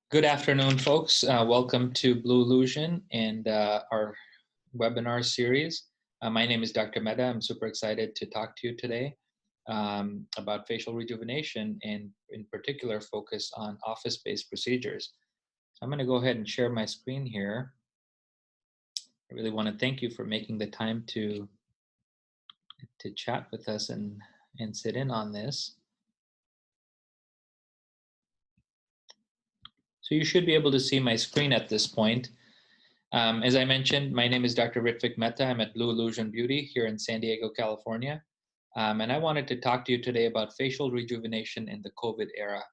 Good afternoon, folks. Welcome to Blue Illusion and our webinar series. My name is Dr. Mehta. I'm super excited to talk to you today about facial rejuvenation and in particular focus on office-based procedures. I'm going to go ahead and share my screen here. I really want to thank you for making the time to chat with us and sit in on this. So you should be able to see my screen at this point. As I mentioned, my name is Dr. Ritvik Mehta. I'm at Blue Illusion Beauty here in San Diego, California. And I wanted to talk to you today about facial rejuvenation in the COVID era,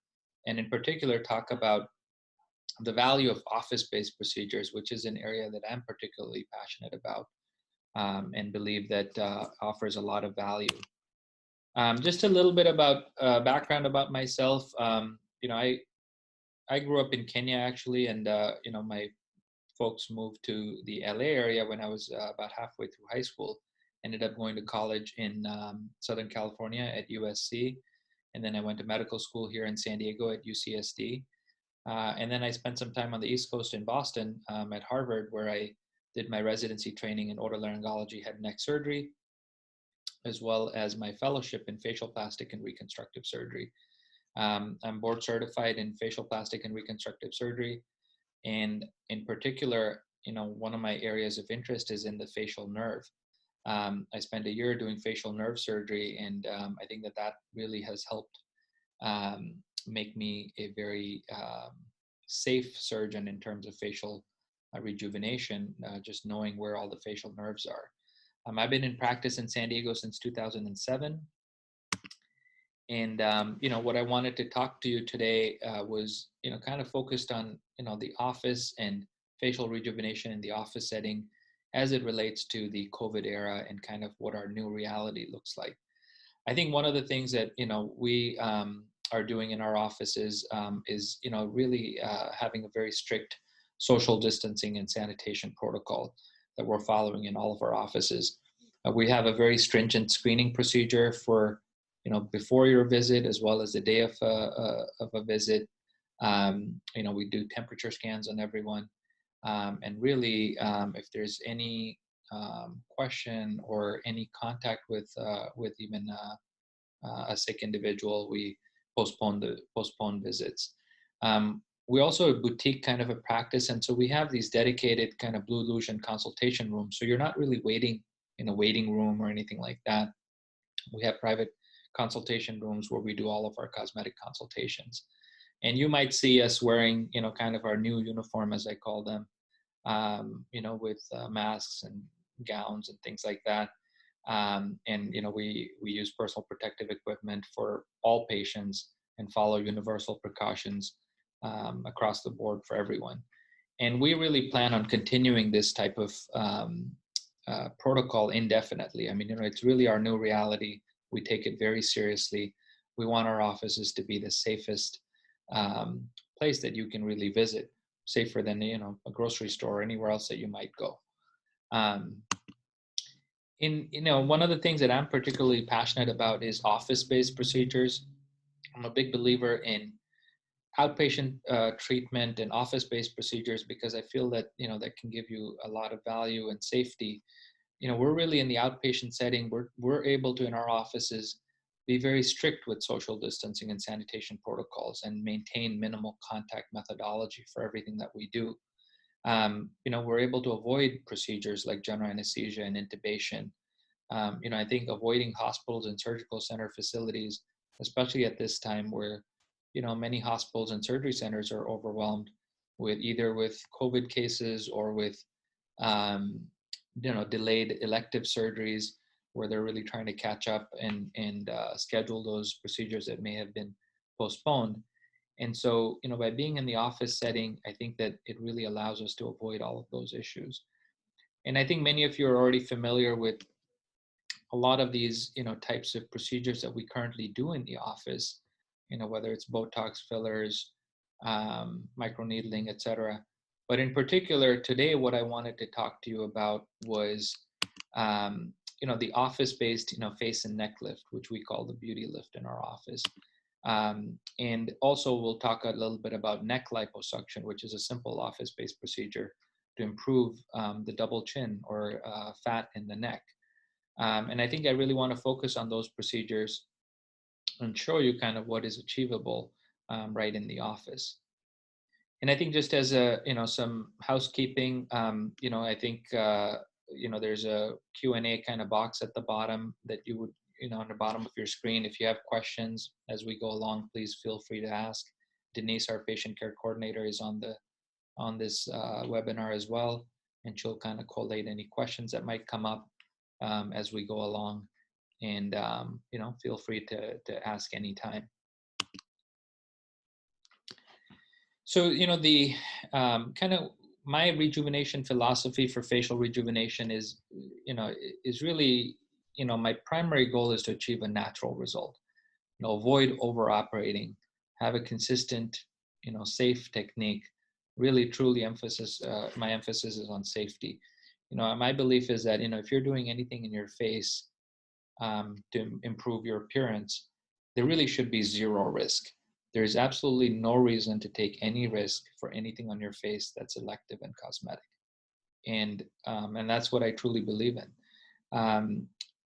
and in particular, talk about the value of office-based procedures, which is an area that I'm particularly passionate about and believe that offers a lot of value. Just a little bit about background about myself. I grew up in Kenya actually, and my folks moved to the LA area when I was about halfway through high school. Ended up going to college in Southern California at USC. And then I went to medical school here in San Diego at UCSD. And then I spent some time on the East Coast in Boston at Harvard, where I did my residency training in otolaryngology, head and neck surgery, as well as my fellowship in facial plastic and reconstructive surgery. I'm board certified in facial plastic and reconstructive surgery. And in particular, one of my areas of interest is in the facial nerve. I spent a year doing facial nerve surgery, and I think that really has helped make me a very safe surgeon in terms of facial rejuvenation, just knowing where all the facial nerves are. I've been in practice in San Diego since 2007. And what I wanted to talk to you today was kind of focused on the office and facial rejuvenation in the office setting as it relates to the COVID era and kind of what our new reality looks like. I think one of the things that we are doing in our offices is really having a very strict social distancing and sanitation protocol that we're following in all of our offices. We have a very stringent screening procedure for before your visit, as well as the day of a visit. We do temperature scans on everyone. And really, if there's any question or any contact with even a sick individual, we postpone visits. We also a boutique kind of a practice, and so we have these dedicated kind of Blue Illusion consultation rooms. So you're not really waiting in a waiting room or anything like that. We have private consultation rooms where we do all of our cosmetic consultations. And you might see us wearing, kind of our new uniform, as I call them, with masks and gowns and things like that. And, we use personal protective equipment for all patients and follow universal precautions across the board for everyone. And we really plan on continuing this type of protocol indefinitely. I mean, it's really our new reality. We take it very seriously. We want our offices to be the safest place that you can really visit, safer than a grocery store or anywhere else that you might go. One of the things that I'm particularly passionate about is office-based procedures. I'm a big believer in outpatient treatment and office-based procedures because I feel that that can give you a lot of value and safety. We're really in the outpatient setting. We're able to, in our offices, be very strict with social distancing and sanitation protocols and maintain minimal contact methodology for everything that we do. We're able to avoid procedures like general anesthesia and intubation. I think avoiding hospitals and surgical center facilities, especially at this time where, many hospitals and surgery centers are overwhelmed with either with COVID cases or with, delayed elective surgeries where they're really trying to catch up and schedule those procedures that may have been postponed. And so, by being in the office setting, I think that it really allows us to avoid all of those issues. And I think many of you are already familiar with a lot of these, types of procedures that we currently do in the office, whether it's Botox fillers, microneedling, et cetera. But in particular, today, what I wanted to talk to you about was, the office-based, face and neck lift, which we call the Beautilift in our office. And also we'll talk a little bit about neck liposuction, which is a simple office-based procedure to improve the double chin or fat in the neck. And I think I really want to focus on those procedures and show you kind of what is achievable right in the office. And I think just as a, some housekeeping, I think, there's a Q&A kind of box at the bottom that you would, on the bottom of your screen. If you have questions as we go along, please feel free to ask. Denise, our patient care coordinator, is on this webinar as well, and she'll kind of collate any questions that might come up as we go along. And, feel free to ask anytime. So, the kind of my rejuvenation philosophy for facial rejuvenation is, is really, my primary goal is to achieve a natural result. Avoid over operating, have a consistent, safe technique. Really, truly my emphasis is on safety. My belief is that, if you're doing anything in your face to improve your appearance, there really should be zero risk. There's absolutely no reason to take any risk for anything on your face that's elective and cosmetic. And that's what I truly believe in.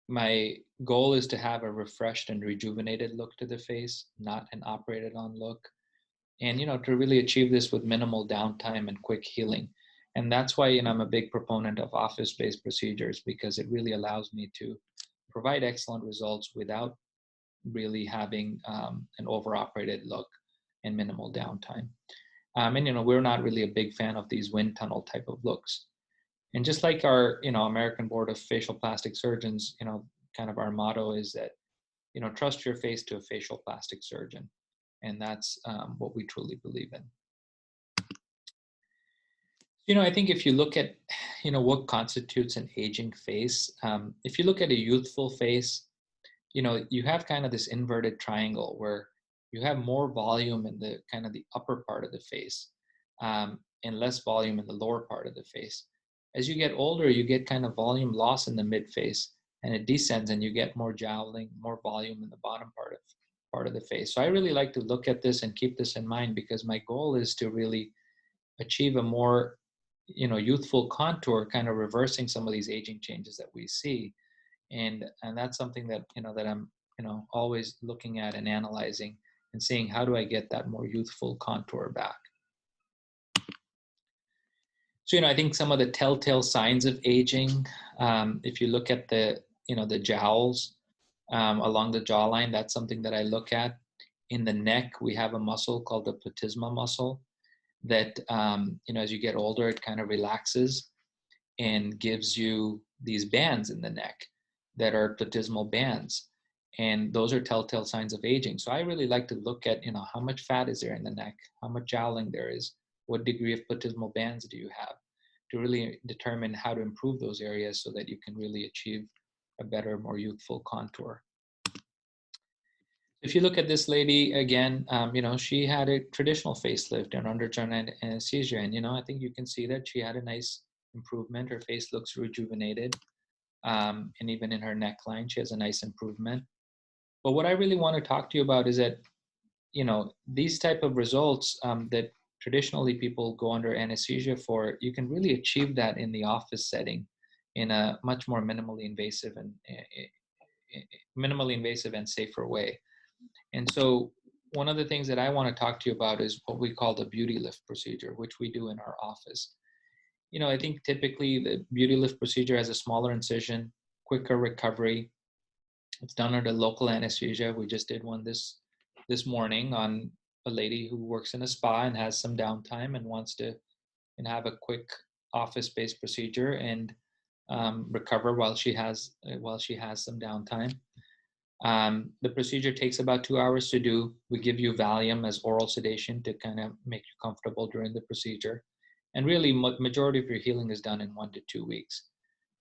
My goal is to have a refreshed and rejuvenated look to the face, not an operated on look. And, to really achieve this with minimal downtime and quick healing. And that's why, I'm a big proponent of office-based procedures, because it really allows me to provide excellent results without really having an over-operated look and minimal downtime. And we're not really a big fan of these wind tunnel type of looks. And just like our American Board of Facial Plastic Surgeons, kind of our motto is that trust your face to a facial plastic surgeon, and that's what we truly believe in. I think if you look at what constitutes an aging face, if you look at a youthful face, you have kind of this inverted triangle where you have more volume in the kind of the upper part of the face and less volume in the lower part of the face. As you get older, you get kind of volume loss in the mid face, and it descends and you get more jowling, more volume in the bottom part of the face. So I really like to look at this and keep this in mind, because my goal is to really achieve a more youthful contour, kind of reversing some of these aging changes that we see. And that's something that that I'm always looking at and analyzing and seeing, how do I get that more youthful contour back. So I think some of the telltale signs of aging, if you look at the the jowls along the jawline, that's something that I look at. In the neck, we have a muscle called the platysma muscle that as you get older, it kind of relaxes and gives you these bands in the neck that are platysmal bands. And those are telltale signs of aging. So I really like to look at, how much fat is there in the neck, how much jowling there is, what degree of platysmal bands do you have, to really determine how to improve those areas so that you can really achieve a better, more youthful contour. If you look at this lady again, she had a traditional facelift and under general anesthesia. And, I think you can see that she had a nice improvement. Her face looks rejuvenated. And even in her neckline, she has a nice improvement. But what I really want to talk to you about is that, these type of results that traditionally people go under anesthesia for, you can really achieve that in the office setting in a much more minimally invasive and safer way. And so one of the things that I want to talk to you about is what we call the Beautilift procedure, which we do in our office. I think typically the Beautilift procedure has a smaller incision, quicker recovery. It's done under local anesthesia. We just did one this morning on a lady who works in a spa and has some downtime and wants to have a quick office-based procedure and recover while she has some downtime. The procedure takes about 2 hours to do. We give you Valium as oral sedation to kind of make you comfortable during the procedure. And really, majority of your healing is done in 1 to 2 weeks.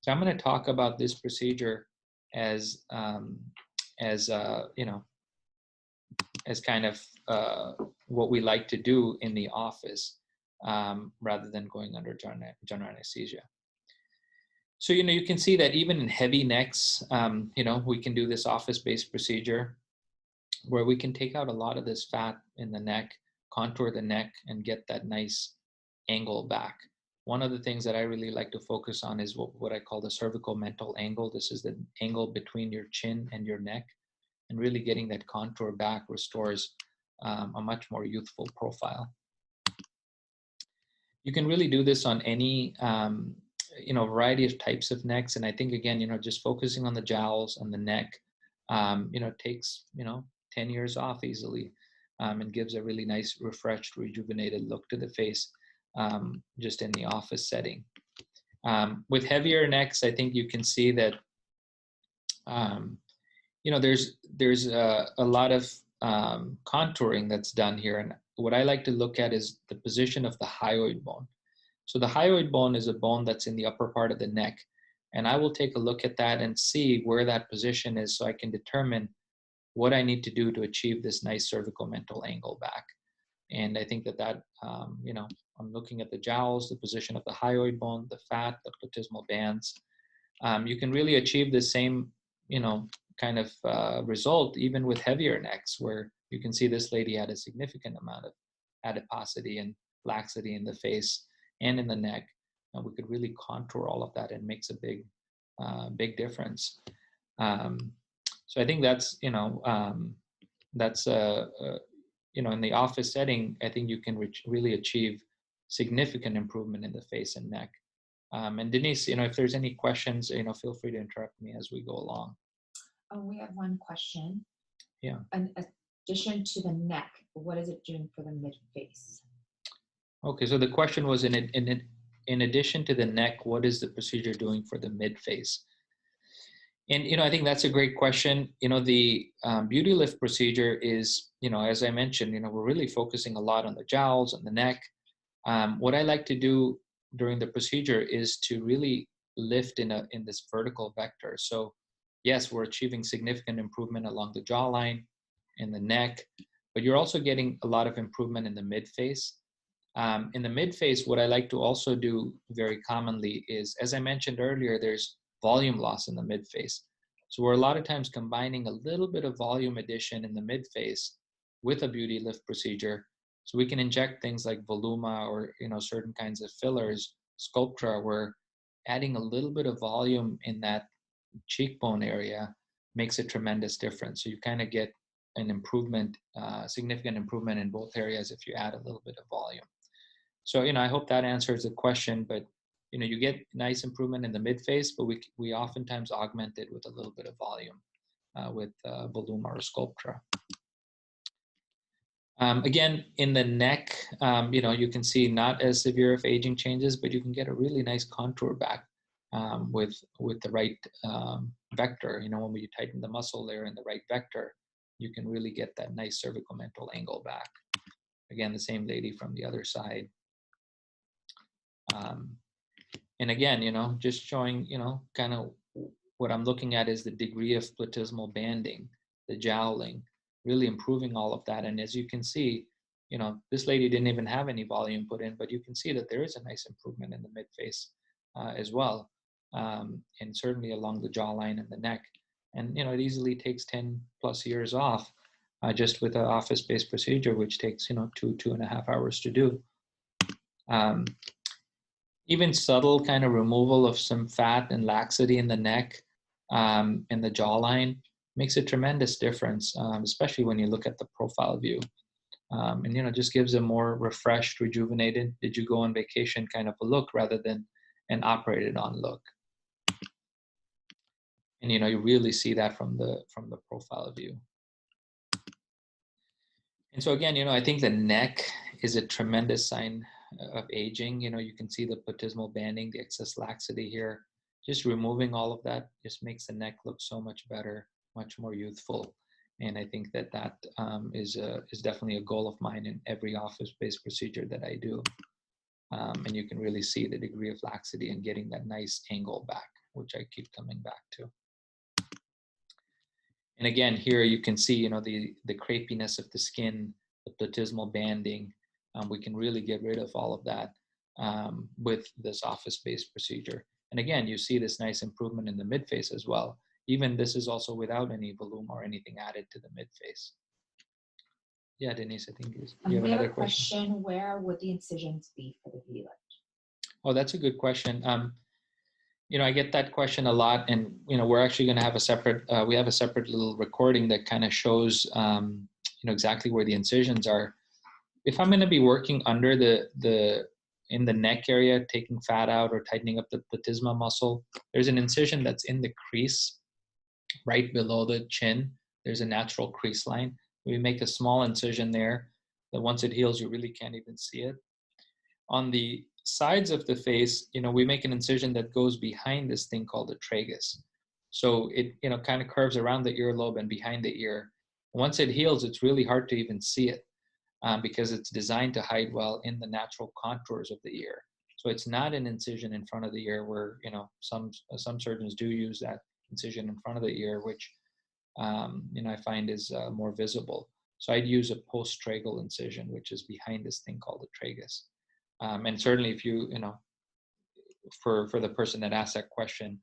So I'm going to talk about this procedure as kind of what we like to do in the office rather than going under general anesthesia. So, you can see that even in heavy necks, we can do this office-based procedure. where we can take out a lot of this fat in the neck, contour the neck, and get that nice angle back. One of the things that I really like to focus on is what I call the cervical mental angle. This is the angle between your chin and your neck, and really getting that contour back restores a much more youthful profile. You can really do this on any variety of types of necks, and I think again, just focusing on the jowls and the neck, takes 10 years off easily, and gives a really nice, refreshed, rejuvenated look to the face, just in the office setting. With heavier necks, I think you can see that there's a lot of contouring that's done here, and what I like to look at is the position of the hyoid bone. So the hyoid bone is a bone that's in the upper part of the neck, and I will take a look at that and see where that position is, so I can determine what I need to do to achieve this nice cervical mental angle back. And I think that I'm looking at the jowls, the position of the hyoid bone, the fat, the platysmal bands. You can really achieve the same, kind of result even with heavier necks, where you can see this lady had a significant amount of adiposity and laxity in the face and in the neck. And we could really contour all of that, and makes a big difference. So I think that's, in the office setting, I think you can really achieve significant improvement in the face and neck. And Denise, if there's any questions, feel free to interrupt me as we go along. Oh, we have one question. Yeah. In addition to the neck, what is it doing for the mid-face? Okay, so the question was, in addition to the neck, what is the procedure doing for the mid-face? And, I think that's a great question. The Beautilift procedure is, as I mentioned, we're really focusing a lot on the jowls and the neck. What I like to do during the procedure is to really lift in this vertical vector. So yes, we're achieving significant improvement along the jawline and the neck, but you're also getting a lot of improvement in the mid-face. In the mid-face, what I like to also do very commonly is, as I mentioned earlier, there's volume loss in the mid-face. So we're a lot of times combining a little bit of volume addition in the mid-face with a Beautilift procedure. So we can inject things like Voluma or, certain kinds of fillers, Sculptra, where adding a little bit of volume in that cheekbone area makes a tremendous difference. So you kind of get an improvement, significant improvement in both areas if you add a little bit of volume. So, I hope that answers the question, but, you get nice improvement in the mid-face, but we oftentimes augment it with a little bit of volume with Voluma or Sculptra. Again, in the neck, you can see not as severe of aging changes, but you can get a really nice contour back with the right vector. When we tighten the muscle there in the right vector, you can really get that nice cervical mental angle back. Again, the same lady from the other side. And again, just showing, kind of what I'm looking at is the degree of platysmal banding, the jowling, really improving all of that. And as you can see, this lady didn't even have any volume put in, but you can see that there is a nice improvement in the mid-face as well. And certainly along the jawline and the neck. And, it easily takes 10 plus years off just with an office-based procedure, which takes, 2.5 hours to do. Even subtle kind of removal of some fat and laxity in the neck and the jawline makes a tremendous difference, especially when you look at the profile view. And, just gives a more refreshed, rejuvenated, did you go on vacation kind of a look rather than an operated on look. And, you really see that from the profile view. And so again, I think the neck is a tremendous sign of aging. You can see the platysmal banding, the excess laxity here. Just removing all of that just makes the neck look so much better, much more youthful. And I think that is definitely a goal of mine in every office-based procedure that I do. And you can really see the degree of laxity and getting that nice angle back, which I keep coming back to. And again, here you can see, the crepiness of the skin, the platysmal banding. We can really get rid of all of that with this office-based procedure. And again, you see this nice improvement in the mid-face as well. Even this is also without any volume or anything added to the mid-face. Yeah, Denise, I think you have We have a another question. question. Where would the incisions be for the Beautilift? Oh, that's a good question. I get that question a lot, and we're actually going to have a separate. We have a separate little recording that kind of shows, exactly where the incisions are. If I'm going to be working under the in the neck area, taking fat out or tightening up the platysma muscle, there's an incision that's in the crease right below the chin. There's a natural crease line. We make a small incision there that once it heals, you really can't even see it. On the sides of the face, we make an incision that goes behind this thing called the tragus. So it, kind of curves around the earlobe and behind the ear. Once it heals, it's really hard to even see it, because it's designed to hide well in the natural contours of the ear. So it's not an incision in front of the ear where, some surgeons do use that incision in front of the ear, which, I find is more visible. So I'd use a post-tragal incision, which is behind this thing called the tragus. And certainly if for the person that asked that question,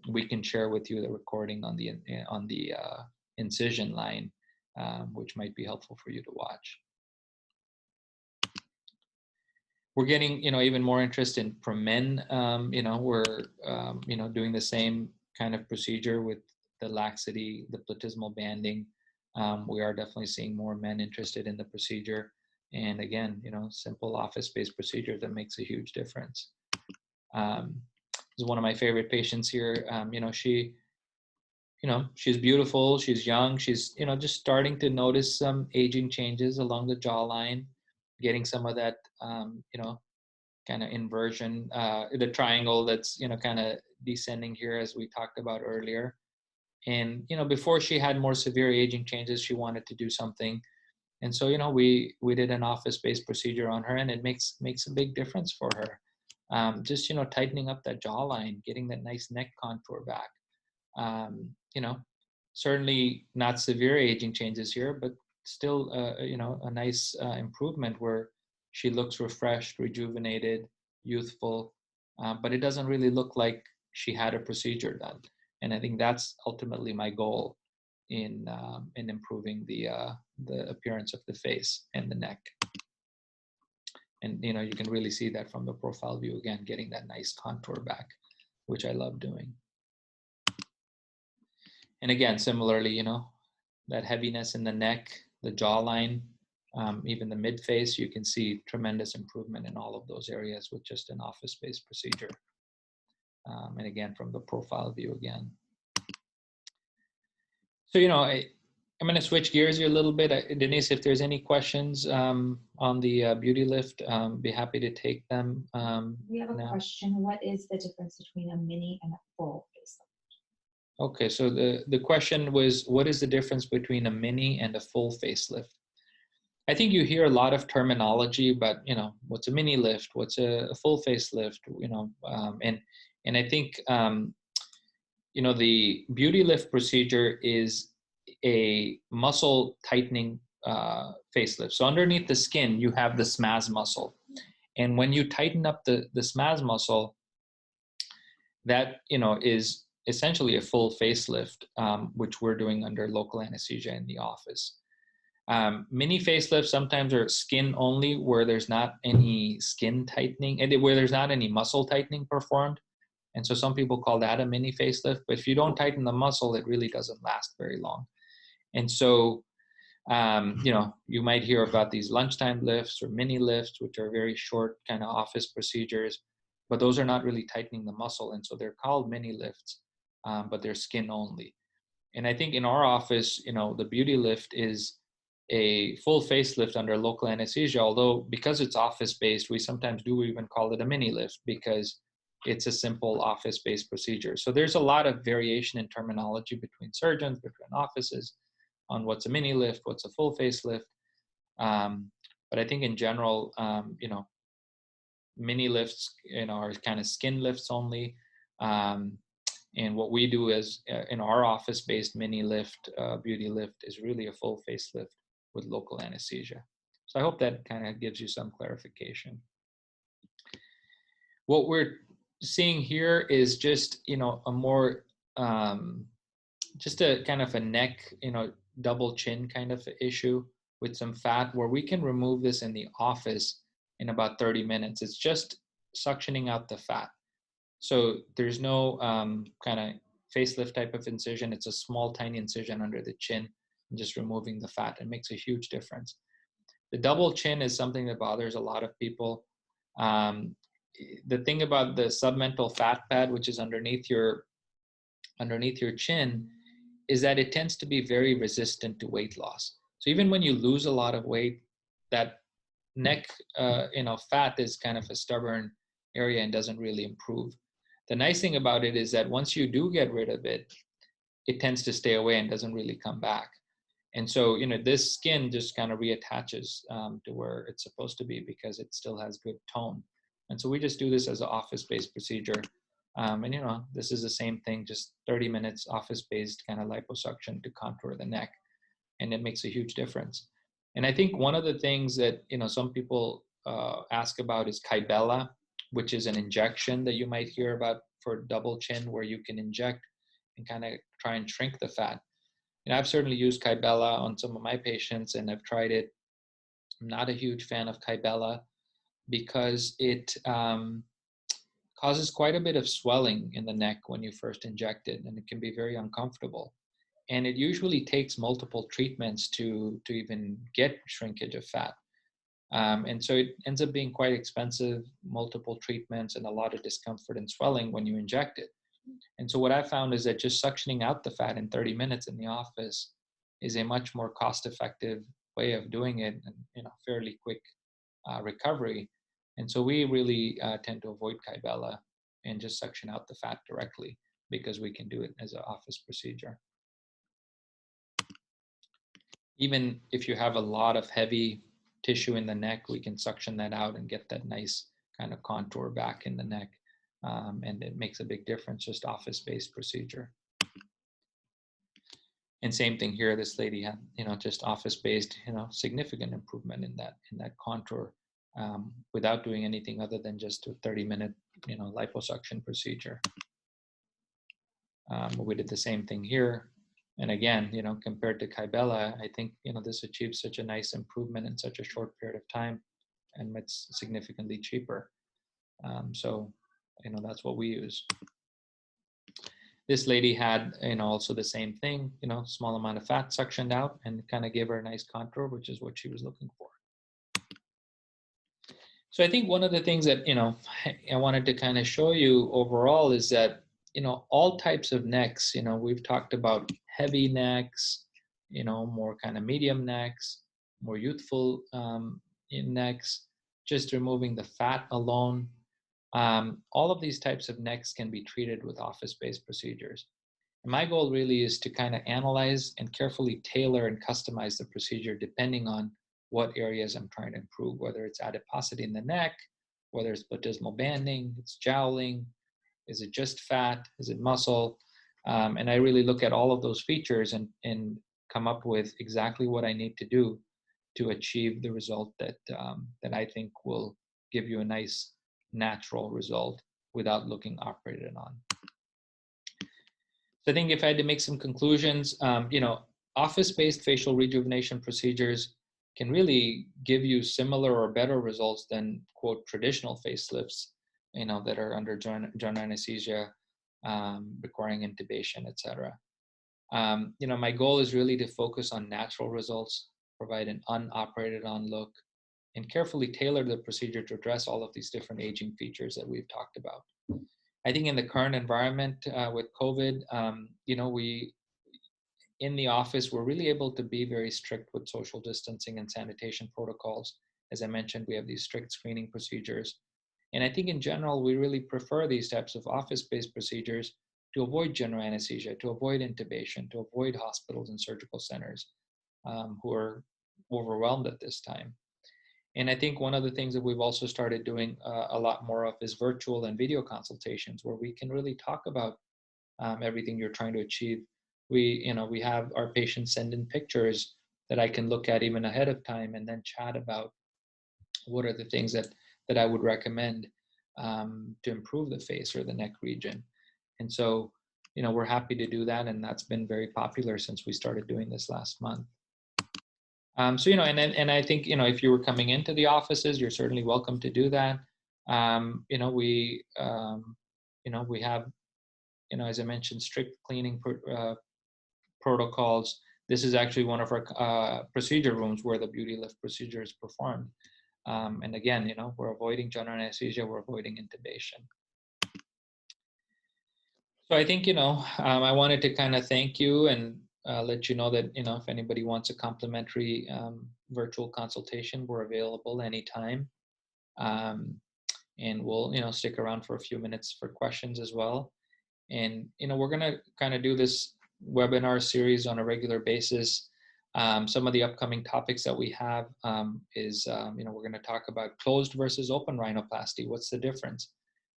we can share with you the recording on the incision line, which might be helpful for you to watch. We're getting, even more interest from men. We're, doing the same kind of procedure with the laxity, the platysmal banding. We are definitely seeing more men interested in the procedure. And again, simple office-based procedure that makes a huge difference. This is one of my favorite patients here. She's beautiful, she's young, she's, just starting to notice some aging changes along the jawline, getting some of that, kind of inversion, the triangle that's, kind of descending here as we talked about earlier. And, before she had more severe aging changes, she wanted to do something. And so, we did an office-based procedure on her, and it makes a big difference for her. Just, tightening up that jawline, getting that nice neck contour back. Certainly not severe aging changes here, but still, a nice improvement where she looks refreshed, rejuvenated, youthful, but it doesn't really look like she had a procedure done. And I think that's ultimately my goal in improving the appearance of the face and the neck. And you can really see that from the profile view again, getting that nice contour back, which I love doing. And again, similarly, that heaviness in the neck, the jawline, even the mid face, you can see tremendous improvement in all of those areas with just an office-based procedure. And again, from the profile view again. So, I'm going to switch gears here a little bit. Denise, if there's any questions on the Beautilift, be happy to take them. We have a question. What is the difference between a mini and a full facelift? Okay, so the question was, what is the difference between a mini and a full facelift? I think you hear a lot of terminology, but what's a mini lift? What's a full facelift? And I think the Beautilift procedure is a muscle tightening facelift. So underneath the skin, you have the SMAS muscle, and when you tighten up the SMAS muscle, that is essentially a full facelift, which we're doing under local anesthesia in the office. Mini facelifts sometimes are skin only, where there's not any skin tightening and where there's not any muscle tightening performed. And so some people call that a mini facelift, but if you don't tighten the muscle, it really doesn't last very long. And so, you might hear about these lunchtime lifts or mini lifts, which are very short kind of office procedures, but those are not really tightening the muscle. And so they're called mini lifts, but they're skin only. And I think in our office, the Beautilift is a full facelift under local anesthesia, although because it's office-based, we sometimes do even call it a mini lift because it's a simple office-based procedure. So there's a lot of variation in terminology between surgeons, between offices, on what's a mini lift, what's a full facelift. But I think in general, mini lifts, are kind of skin lifts only. And what we do is in our office-based mini lift, Beautilift, is really a full facelift with local anesthesia. So I hope that kind of gives you some clarification. What we're seeing here is just, a more, just a kind of a neck, double chin kind of issue. with some fat, where we can remove this in the office in about 30 minutes. It's just suctioning out the fat. So there's no kind of facelift type of incision. It's a small, tiny incision under the chin, and just removing the fat. It makes a huge difference. The double chin is something that bothers a lot of people. Um, the thing about the submental fat pad, which is underneath your chin, is that it tends to be very resistant to weight loss. So even when you lose a lot of weight, that neck, fat is kind of a stubborn area and doesn't really improve. The nice thing about it is that once you do get rid of it, it tends to stay away and doesn't really come back. And so, this skin just kind of reattaches to where it's supposed to be because it still has good tone. And so we just do this as an office-based procedure. This is the same thing, just 30 minutes office-based kind of liposuction to contour the neck. And it makes a huge difference. And I think one of the things that, some people ask about is Kybella, which is an injection that you might hear about for double chin, where you can inject and kind of try and shrink the fat. And I've certainly used Kybella on some of my patients, and I've tried it. I'm not a huge fan of Kybella because it causes quite a bit of swelling in the neck when you first inject it, and it can be very uncomfortable. And it usually takes multiple treatments to even get shrinkage of fat. And so it ends up being quite expensive, multiple treatments, and a lot of discomfort and swelling when you inject it. And so what I found is that just suctioning out the fat in 30 minutes in the office is a much more cost-effective way of doing it, and fairly quick recovery. And so we really tend to avoid Kybella and just suction out the fat directly, because we can do it as an office procedure. Even if you have a lot of heavy tissue in the neck, we can suction that out and get that nice kind of contour back in the neck. And it makes a big difference, just office-based procedure. And same thing here, this lady had, just office-based, significant improvement in that contour, without doing anything other than just a 30-minute, liposuction procedure. We did the same thing here. And again, compared to Kybella, I think, this achieves such a nice improvement in such a short period of time, and it's significantly cheaper. So, that's what we use. This lady had, also the same thing, small amount of fat suctioned out, and kind of gave her a nice contour, which is what she was looking for. So I think one of the things that, I wanted to kind of show you overall is that, all types of necks, we've talked about heavy necks, more kind of medium necks, more youthful in necks, just removing the fat alone. All of these types of necks can be treated with office-based procedures. And my goal really is to kind of analyze and carefully tailor and customize the procedure depending on what areas I'm trying to improve, whether it's adiposity in the neck, whether it's platysmal banding, it's jowling, is it just fat, is it muscle? And I really look at all of those features and come up with exactly what I need to do to achieve the result that I think will give you a nice natural result without looking operated on. So I think if I had to make some conclusions, office-based facial rejuvenation procedures can really give you similar or better results than, quote, traditional facelifts, that are under general anesthesia, requiring intubation, etc. My goal is really to focus on natural results, provide an unoperated on look, and carefully tailor the procedure to address all of these different aging features that we've talked about. I think in the current environment with COVID, we in the office, we're really able to be very strict with social distancing and sanitation protocols. As I mentioned, we have these strict screening procedures. And I think in general, we really prefer these types of office-based procedures to avoid general anesthesia, to avoid intubation, to avoid hospitals and surgical centers who are overwhelmed at this time. And I think one of the things that we've also started doing a lot more of is virtual and video consultations, where we can really talk about everything you're trying to achieve. We have our patients send in pictures that I can look at even ahead of time, and then chat about what are the things that I would recommend to improve the face or the neck region. And so, we're happy to do that, and that's been very popular since we started doing this last month. So, and I think, if you were coming into the offices, you're certainly welcome to do that. We have, as I mentioned, strict cleaning protocols. This is actually one of our procedure rooms where the Beautilift procedure is performed. And again, we're avoiding general anesthesia, we're avoiding intubation. So I think, I wanted to kind of thank you and let you know that, if anybody wants a complimentary virtual consultation, we're available anytime. And we'll, stick around for a few minutes for questions as well. And, we're going to kind of do this webinar series on a regular basis. Some of the upcoming topics that we have is, we're going to talk about closed versus open rhinoplasty. What's the difference?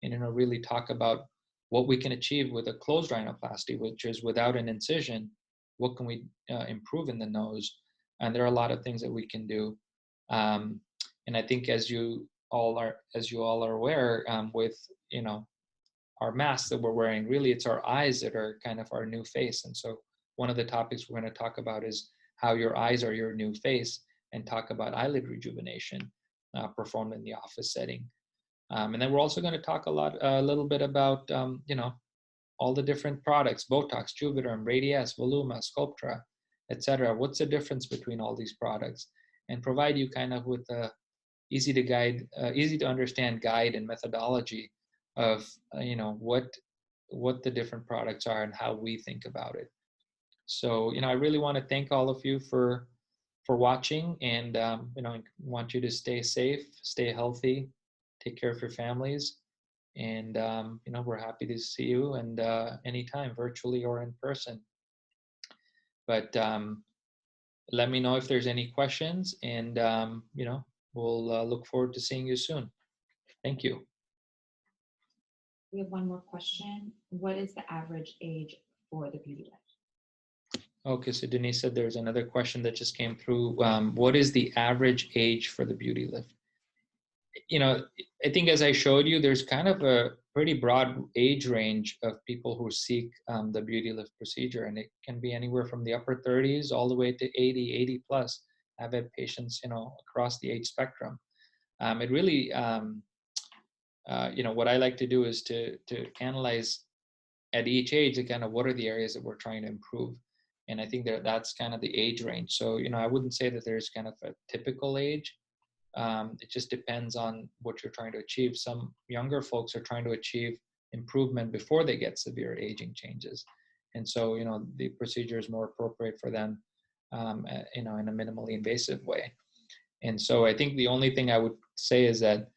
And, really talk about what we can achieve with a closed rhinoplasty, which is without an incision. What can we improve in the nose? And there are a lot of things that we can do. And I think as you all are aware, with, our masks that we're wearing, really it's our eyes that are kind of our new face. And so one of the topics we're going to talk about is how your eyes are your new face, and talk about eyelid rejuvenation performed in the office setting. And then we're also going to talk a little bit about, all the different products, Botox, Juvederm, Radiesse, Voluma, Sculptra, etc. What's the difference between all these products, and provide you kind of with a easy to understand guide and methodology of, what the different products are and how we think about it. So, I really want to thank all of you for watching, and I want you to stay safe, stay healthy, take care of your families, and we're happy to see you, and anytime, virtually or in person. But let me know if there's any questions, and we'll look forward to seeing you soon. Thank you. We have one more question. What is the average age for the Beautilift? Okay, so Denise said there's another question that just came through. What is the average age for the Beautilift? I think as I showed you, there's kind of a pretty broad age range of people who seek the Beautilift procedure, and it can be anywhere from the upper 30s all the way to 80 plus. I've had patients, across the age spectrum. It really, what I like to do is to analyze at each age, kind of what are the areas that we're trying to improve. And I think that's kind of the age range. So, I wouldn't say that there's kind of a typical age. It just depends on what you're trying to achieve. Some younger folks are trying to achieve improvement before they get severe aging changes. And so, the procedure is more appropriate for them, in a minimally invasive way. And so I think the only thing I would say is that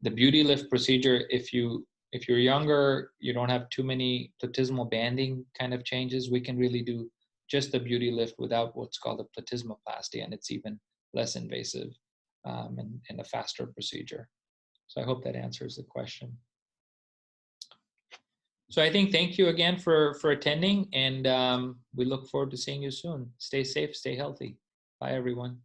the Beautilift procedure, if you're younger, you don't have too many platysmal banding kind of changes, we can really do just the Beautilift without what's called a platysmoplasty, and it's even less invasive and a faster procedure. So I hope that answers the question. So I think thank you again for attending, and we look forward to seeing you soon. Stay safe, stay healthy. Bye, everyone.